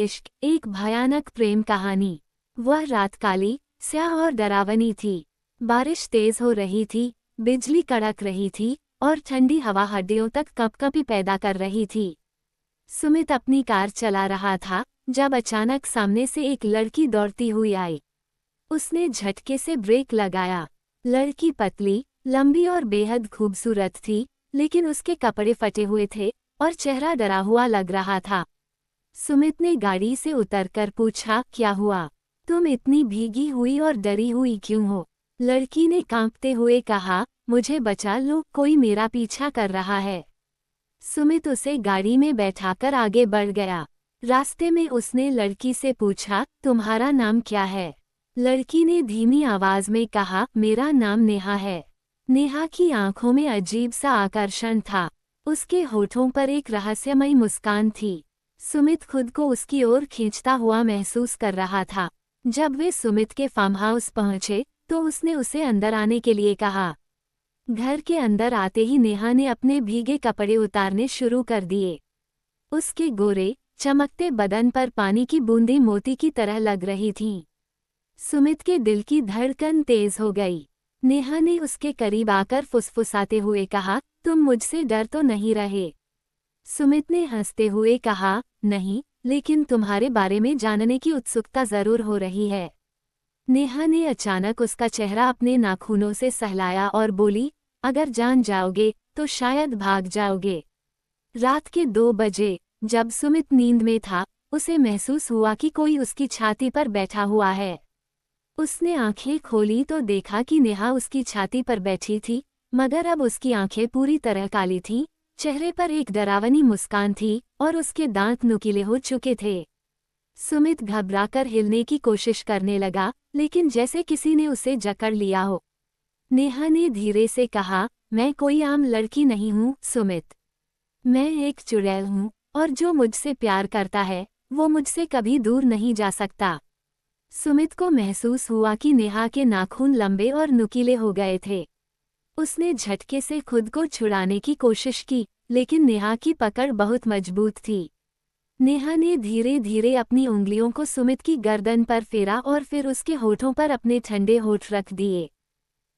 इश्क, एक भयानक प्रेम कहानी। वह रात काली, स्याह और डरावनी थी। बारिश तेज हो रही थी, बिजली कड़क रही थी और ठंडी हवा हड्डियों तक कंपकंपी पैदा कर रही थी। सुमित अपनी कार चला रहा था जब अचानक सामने से एक लड़की दौड़ती हुई आई। उसने झटके से ब्रेक लगाया। लड़की पतली, लंबी और बेहद खूबसूरत थी, लेकिन उसके कपड़े फटे हुए थे और चेहरा डरा हुआ लग रहा था। सुमित ने गाड़ी से उतरकर पूछा, क्या हुआ? तुम इतनी भीगी हुई और डरी हुई क्यों हो? लड़की ने कांपते हुए कहा, मुझे बचा लो, कोई मेरा पीछा कर रहा है। सुमित उसे गाड़ी में बैठाकर आगे बढ़ गया। रास्ते में उसने लड़की से पूछा, तुम्हारा नाम क्या है? लड़की ने धीमी आवाज में कहा, मेरा नाम नेहा है। नेहा की आंखों में अजीब सा आकर्षण था। उसके होठों पर एक रहस्यमयी मुस्कान थी। सुमित खुद को उसकी ओर खींचता हुआ महसूस कर रहा था। जब वे सुमित के फार्म हाउस पहुंचे तो उसने उसे अंदर आने के लिए कहा। घर के अंदर आते ही नेहा ने अपने भीगे कपड़े उतारने शुरू कर दिए। उसके गोरे, चमकते बदन पर पानी की बूंदें मोती की तरह लग रही थीं। सुमित के दिल की धड़कन तेज हो गई। नेहा ने उसके करीब आकर फुसफुसाते हुए कहा, तुम मुझसे डर तो नहीं रहे? सुमित ने हंसते हुए कहा, नहीं, लेकिन तुम्हारे बारे में जानने की उत्सुकता जरूर हो रही है। नेहा ने अचानक उसका चेहरा अपने नाखूनों से सहलाया और बोली, अगर जान जाओगे तो शायद भाग जाओगे। रात के 2 बजे, जब सुमित नींद में था, उसे महसूस हुआ कि कोई उसकी छाती पर बैठा हुआ है। उसने आंखें खोली तो देखा कि नेहा उसकी छाती पर बैठी थी, मगर अब उसकी आंखें पूरी तरह काली थीं, चेहरे पर एक डरावनी मुस्कान थी और उसके दांत नुकीले हो चुके थे। सुमित घबराकर हिलने की कोशिश करने लगा, लेकिन जैसे किसी ने उसे जकड़ लिया हो। नेहा ने धीरे से कहा, मैं कोई आम लड़की नहीं हूँ सुमित। मैं एक चुड़ैल हूँ, और जो मुझसे प्यार करता है वो मुझसे कभी दूर नहीं जा सकता। सुमित को महसूस हुआ कि नेहा के नाखून लंबे और नुकीले हो गए थे। उसने झटके से खुद को छुड़ाने की कोशिश की, लेकिन नेहा की पकड़ बहुत मजबूत थी। नेहा ने धीरे धीरे अपनी उंगलियों को सुमित की गर्दन पर फेरा और फिर उसके होठों पर अपने ठंडे होठ रख दिए।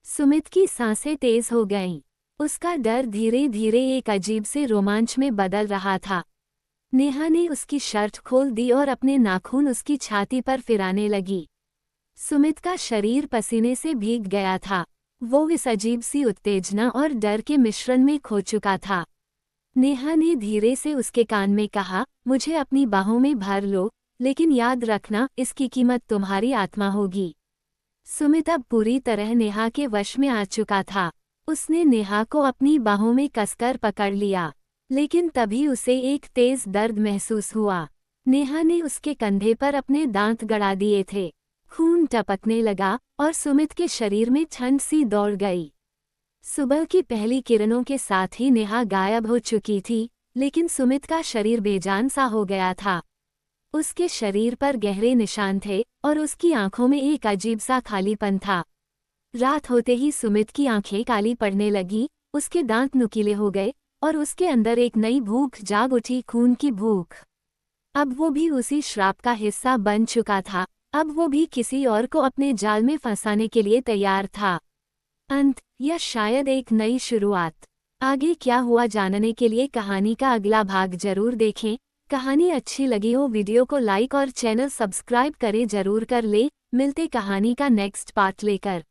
सुमित की सांसें तेज हो गईं। उसका डर धीरे धीरे एक अजीब से रोमांच में बदल रहा था। नेहा ने उसकी शर्ट खोल दी और अपने नाखून उसकी छाती पर फिराने लगी। सुमित का शरीर पसीने से भीग गया था। वो इस अजीब सी उत्तेजना और डर के मिश्रण में खो चुका था। नेहा ने धीरे से उसके कान में कहा, मुझे अपनी बाहों में भर लो, लेकिन याद रखना, इसकी कीमत तुम्हारी आत्मा होगी। सुमित अब पूरी तरह नेहा के वश में आ चुका था। उसने नेहा को अपनी बाहों में कसकर पकड़ लिया, लेकिन तभी उसे एक तेज दर्द महसूस हुआ। नेहा ने उसके कंधे पर अपने दांत गड़ा दिए थे। खून टपकने लगा और सुमित के शरीर में ठंड सी दौड़ गई। सुबह की पहली किरणों के साथ ही नेहा गायब हो चुकी थी, लेकिन सुमित का शरीर बेजान सा हो गया था। उसके शरीर पर गहरे निशान थे और उसकी आंखों में एक अजीब सा खालीपन था। रात होते ही सुमित की आंखें काली पड़ने लगी, उसके दांत नुकीले हो गए और उसके अंदर एक नई भूख जाग उठी, खून की भूख। अब वो भी उसी श्राप का हिस्सा बन चुका था। अब वो भी किसी और को अपने जाल में फंसाने के लिए तैयार था। अंत या शायद एक नई शुरुआत। आगे क्या हुआ जानने के लिए कहानी का अगला भाग जरूर देखें। कहानी अच्छी लगी हो वीडियो को लाइक और चैनल सब्सक्राइब करें जरूर कर ले। मिलते कहानी का नेक्स्ट पार्ट लेकर।